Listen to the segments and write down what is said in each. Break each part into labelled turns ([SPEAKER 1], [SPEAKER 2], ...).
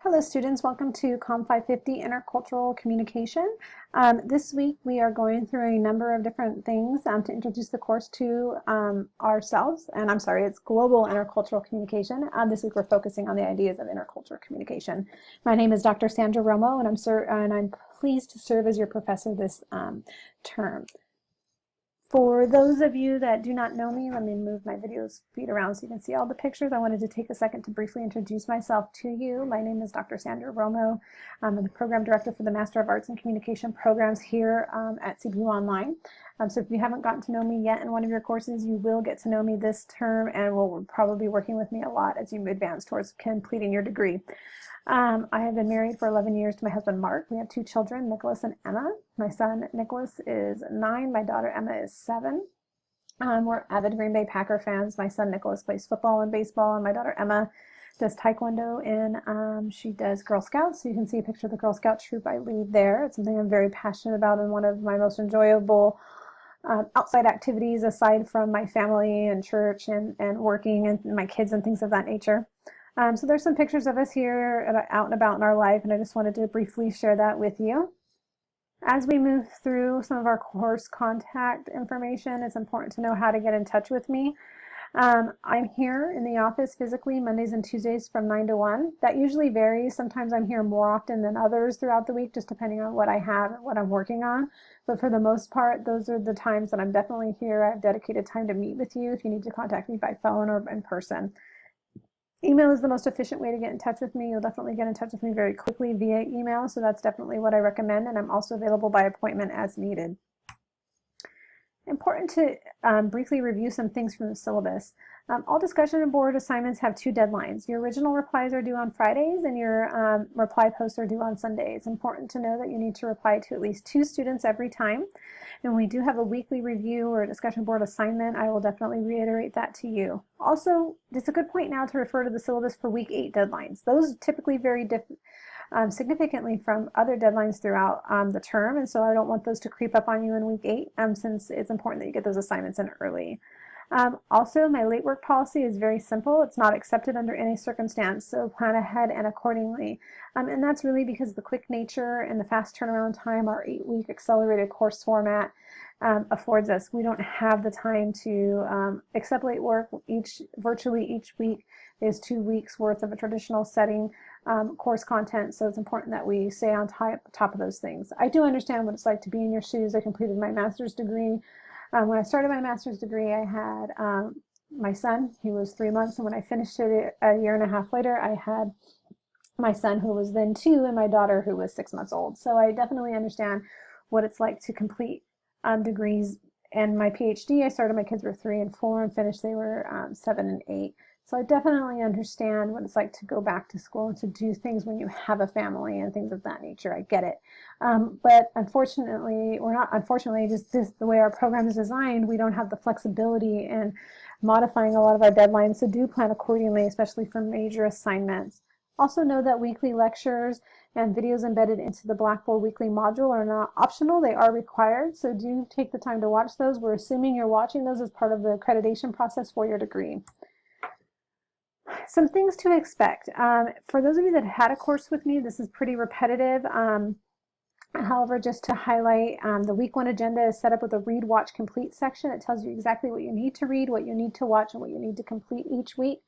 [SPEAKER 1] Hello students, welcome to COM 550 Intercultural Communication. This week we are going through a number of different things to introduce the course to ourselves, and it's Global Intercultural Communication. This week we're focusing on the ideas of intercultural communication. My name is Dr. Sandra Romo, and I'm pleased to serve as your professor this term. For those of you that do not know me, let me move my feed around so you can see all the pictures. I wanted to take a second to briefly introduce myself to you. My name is Dr. Sandra Romo. I'm the Program Director for the Master of Arts in Communication programs here at CBU Online. So if you haven't gotten to know me yet in one of your courses, you will get to know me this term and will probably be working with me a lot as you advance towards completing your degree. I have been married for 11 years to my husband, Mark. We have two children, Nicholas and Emma. My son, Nicholas, is 9. My daughter, Emma, is 7. We're avid Green Bay Packer fans. My son, Nicholas, plays football and baseball, and my daughter, Emma, does Taekwondo, and she does Girl Scouts. So you can see a picture of the Girl Scout troop I lead there. It's something I'm very passionate about and one of my most enjoyable outside activities aside from my family and church and working and my kids and things of that nature. So there's some pictures of us here out and about in our life, and I just wanted to briefly share that with you. As we move through some of our course contact information, it's important to know how to get in touch with me. I'm here in the office physically Mondays and Tuesdays from 9 to 1. That usually varies. Sometimes I'm here more often than others throughout the week, just depending on what I have and what I'm working on. But for the most part, those are the times that I'm definitely here. I have dedicated time to meet with you if you need to contact me by phone or in person. Email is the most efficient way to get in touch with me. You'll definitely get in touch with me very quickly via email, so that's definitely what I recommend, and I'm also available by appointment as needed. Important to briefly review some things from the syllabus. All discussion board assignments have 2 deadlines. Your original replies are due on Fridays and your reply posts are due on Sundays. It's important to know that you need to reply to at least 2 students every time. And we do have a weekly review or a discussion board assignment. I will definitely reiterate that to you. Also, it's a good point now to refer to the syllabus for week 8 deadlines. Those typically vary significantly from other deadlines throughout the term, and so I don't want those to creep up on you in week 8 since it's important that you get those assignments in early. Also, my late work policy is very simple. It's not accepted under any circumstance, so plan ahead and accordingly. And that's really because the quick nature and the fast turnaround time our 8-week accelerated course format affords us. We don't have the time to accept late work. Virtually each week is 2 weeks worth of a traditional setting course content, so it's important that we stay on top of those things. I do understand what it's like to be in your shoes. I completed my master's degree. When I started my master's degree, I had my son. He was 3 months, and when I finished it a year and a half later, I had my son, who was then 2, and my daughter, who was 6 months old. So I definitely understand what it's like to complete degrees. And my PhD, I started, my kids were 3 and 4, and finished, they were 7 and 8. So I definitely understand what it's like to go back to school and to do things when you have a family and things of that nature. I get it. But unfortunately, just the way our program is designed, we don't have the flexibility in modifying a lot of our deadlines, so do plan accordingly, especially for major assignments. Also know that weekly lectures and videos embedded into the Blackboard weekly module are not optional, they are required, so do take the time to watch those. We're assuming you're watching those as part of the accreditation process for your degree. Some things to expect. For those of you that had a course with me, this is pretty repetitive. However, just to highlight, the week 1 agenda is set up with a read, watch, complete section. It tells you exactly what you need to read, what you need to watch, and what you need to complete each week.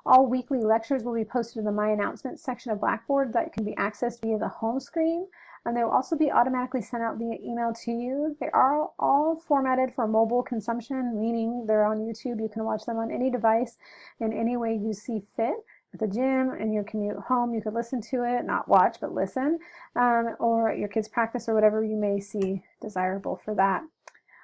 [SPEAKER 1] All weekly lectures will be posted in the My Announcements section of Blackboard that can be accessed via the home screen, and they will also be automatically sent out via email to you. They are all formatted for mobile consumption, meaning they're on YouTube. You can watch them on any device in any way you see fit. At the gym, in your commute home, you could listen to it, not watch, but listen, or at your kids' practice or whatever you may see desirable for that.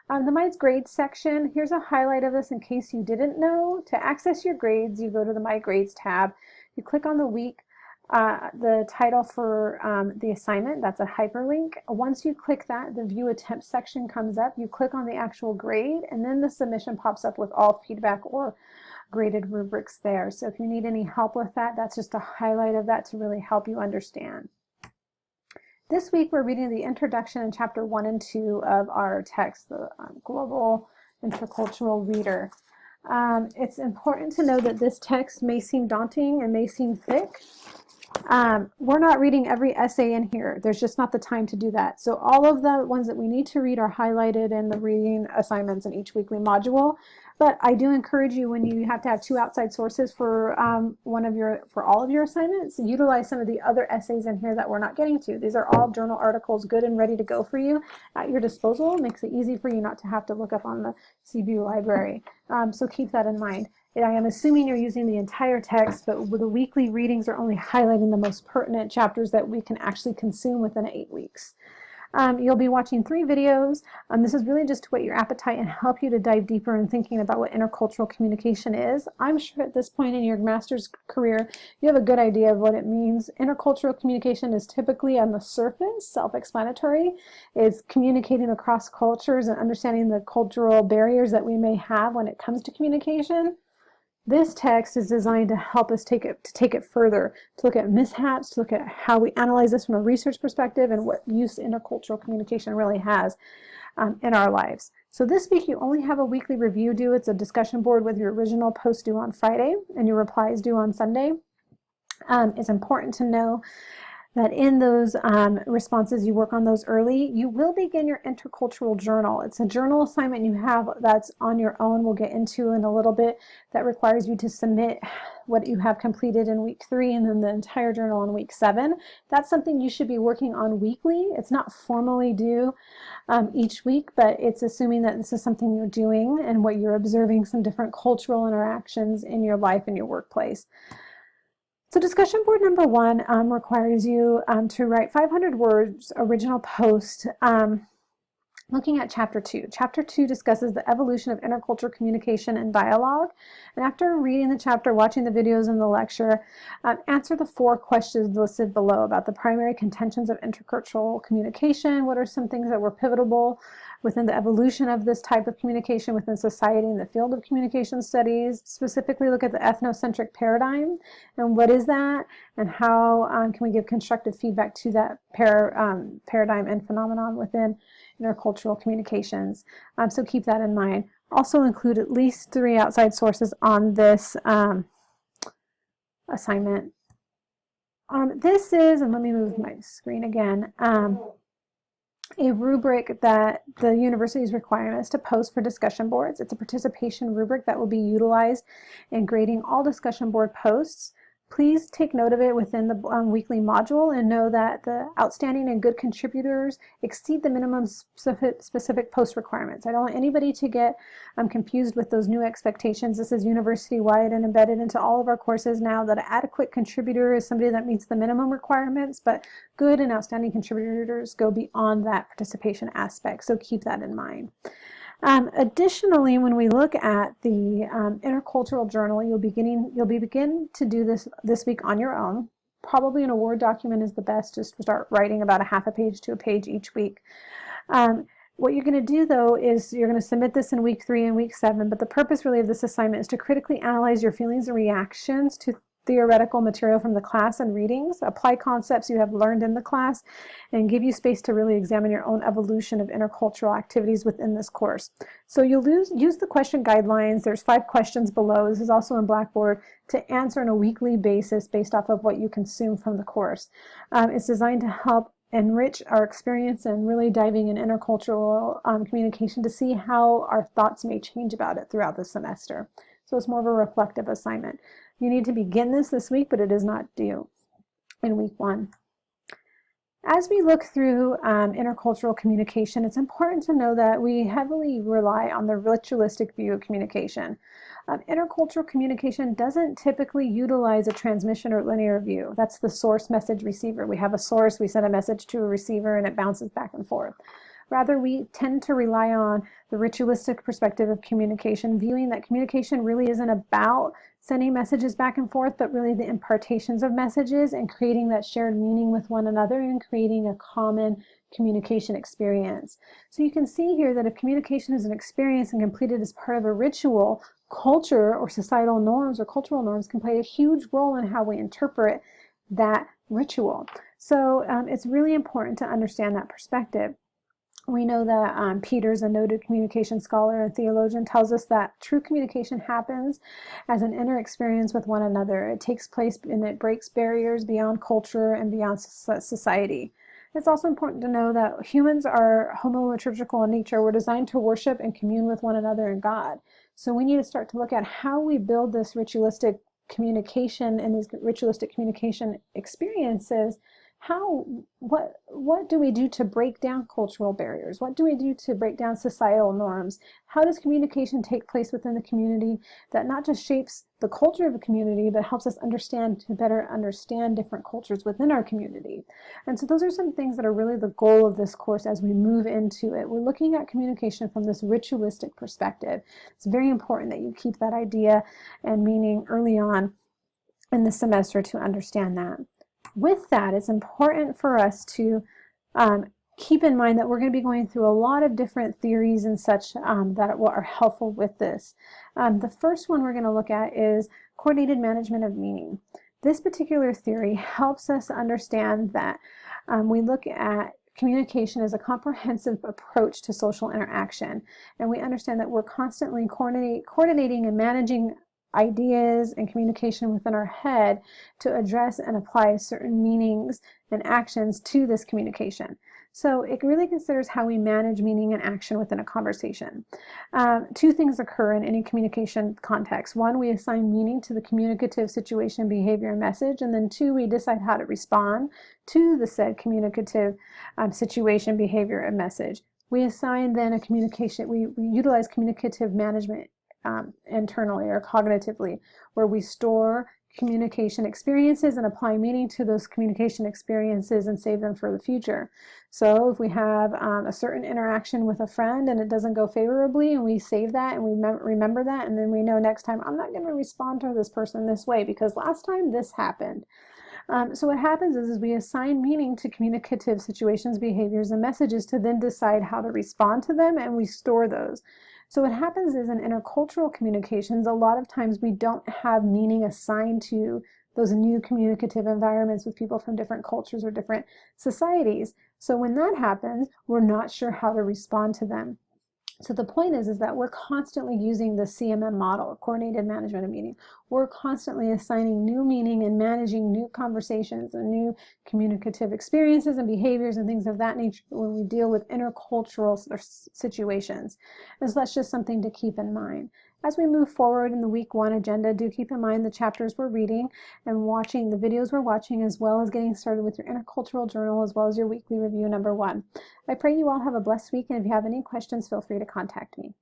[SPEAKER 1] The My Grades section, here's a highlight of this in case you didn't know. To access your grades, you go to the My Grades tab. You click on the week, the title for the assignment, that's a hyperlink. Once you click that, the View Attempt section comes up. You click on the actual grade, and then the submission pops up with all feedback or graded rubrics there. So if you need any help with that, that's just a highlight of that to really help you understand. This week we're reading the introduction in chapter 1 and 2 of our text, the Global Intercultural Reader. It's important to know that this text may seem daunting and may seem thick. We're not reading every essay in here. There's just not the time to do that. So all of the ones that we need to read are highlighted in the reading assignments in each weekly module. But I do encourage you, when you have to have 2 outside sources for for all of your assignments, utilize some of the other essays in here that we're not getting to. These are all journal articles, good and ready to go for you at your disposal. It makes it easy for you not to have to look up on the CBU library. So keep that in mind. I am assuming you're using the entire text, but the weekly readings are only highlighting the most pertinent chapters that we can actually consume within 8 weeks. You'll be watching 3 videos. This is really just to whet your appetite and help you to dive deeper in thinking about what intercultural communication is. I'm sure at this point in your master's career, you have a good idea of what it means. Intercultural communication is typically on the surface, self-explanatory. It's communicating across cultures and understanding the cultural barriers that we may have when it comes to communication. This text is designed to help us take it further, to look at mishaps, to look at how we analyze this from a research perspective and what use intercultural communication really has in our lives. So this week you only have a weekly review due. It's a discussion board with your original post due on Friday and your replies due on Sunday. It's important to know that in those responses, you work on those early. You will begin your intercultural journal. It's a journal assignment you have that's on your own. We'll get into in a little bit. That requires you to submit what you have completed in week 3 and then the entire journal in week 7. That's something you should be working on weekly. It's not formally due each week, but it's assuming that this is something you're doing and what you're observing, some different cultural interactions in your life and your workplace. So discussion board number 1 requires you to write 500 words original post looking at chapter 2. Chapter 2 discusses the evolution of intercultural communication and dialogue. And after reading the chapter, watching the videos and the lecture, answer the 4 questions listed below about the primary contentions of intercultural communication. What are some things that were pivotal within the evolution of this type of communication within society in the field of communication studies? Specifically look at the ethnocentric paradigm and what is that, and how can we give constructive feedback to that paradigm and phenomenon within intercultural communications. So keep that in mind. Also include at least 3 outside sources on this assignment. This is, and let me move my screen again, a rubric that the university is requiring us to post for discussion boards. It's a participation rubric that will be utilized in grading all discussion board posts. Please take note of it within the weekly module and know that the outstanding and good contributors exceed the minimum specific post requirements. I don't want anybody to get confused with those new expectations. This is university-wide and embedded into all of our courses now, that an adequate contributor is somebody that meets the minimum requirements, but good and outstanding contributors go beyond that participation aspect. So keep that in mind. Additionally, when we look at the intercultural journal, you'll begin to do this week on your own. Probably in a Word document is the best. Just start writing about a half a page to a page each week. What you're going to do, though, is you're going to submit this in week 3 and week 7, but the purpose really of this assignment is to critically analyze your feelings and reactions to theoretical material from the class and readings, apply concepts you have learned in the class, and give you space to really examine your own evolution of intercultural activities within this course. So you'll use the question guidelines. There's 5 questions below. This is also in Blackboard, to answer on a weekly basis based off of what you consume from the course. It's designed to help enrich our experience and really diving in intercultural communication to see how our thoughts may change about it throughout the semester. So it's more of a reflective assignment. You need to begin this week, but it is not due in week 1. As we look through intercultural communication, it's important to know that we heavily rely on the ritualistic view of communication. Intercultural communication doesn't typically utilize a transmission or linear view. That's the source message receiver. We have a source, we send a message to a receiver, and it bounces back and forth. Rather, we tend to rely on the ritualistic perspective of communication, viewing that communication really isn't about sending messages back and forth, but really the impartations of messages and creating that shared meaning with one another and creating a common communication experience. So you can see here that if communication is an experience and completed as part of a ritual, culture or societal norms or cultural norms can play a huge role in how we interpret that ritual. So it's really important to understand that perspective. We know that Peter's a noted communication scholar and theologian, tells us that true communication happens as an inner experience with one another. It takes place and it breaks barriers beyond culture and beyond society. It's also important to know that humans are homoliturgical in nature. We're designed to worship and commune with one another and God. So we need to start to look at how we build this ritualistic communication and these ritualistic communication experiences. What do we do to break down cultural barriers? What do we do to break down societal norms? How does communication take place within the community that not just shapes the culture of a community, but helps us better understand different cultures within our community? And so those are some things that are really the goal of this course as we move into it. We're looking at communication from this ritualistic perspective. It's very important that you keep that idea and meaning early on in the semester to understand that. With that, it's important for us to keep in mind that we're going to be going through a lot of different theories and such that are helpful with this. The first one we're going to look at is coordinated management of meaning. This particular theory helps us understand that we look at communication as a comprehensive approach to social interaction, and we understand that we're constantly coordinating and managing ideas and communication within our head to address and apply certain meanings and actions to this communication. So it really considers how we manage meaning and action within a conversation. Two things occur in any communication context. One, we assign meaning to the communicative situation, behavior, and message. And then two, we decide how to respond to the said communicative situation, behavior, and message. We assign then a communication, we utilize communicative management internally or cognitively, where we store communication experiences and apply meaning to those communication experiences and save them for the future. So if we have a certain interaction with a friend and it doesn't go favorably, and we save that and we remember that, and then we know next time I'm not going to respond to this person this way because last time this happened. So what happens is we assign meaning to communicative situations, behaviors, and messages to then decide how to respond to them, and we store those. So what happens is in intercultural communications, a lot of times we don't have meaning assigned to those new communicative environments with people from different cultures or different societies. So when that happens, we're not sure how to respond to them. So the point is that we're constantly using the CMM model, coordinated management of meaning. We're constantly assigning new meaning and managing new conversations and new communicative experiences and behaviors and things of that nature when we deal with intercultural situations. And so that's just something to keep in mind. As we move forward in the week 1 agenda, do keep in mind the chapters we're reading and watching, the videos we're watching, as well as getting started with your intercultural journal, as well as your weekly review number 1. I pray you all have a blessed week, and if you have any questions, feel free to contact me.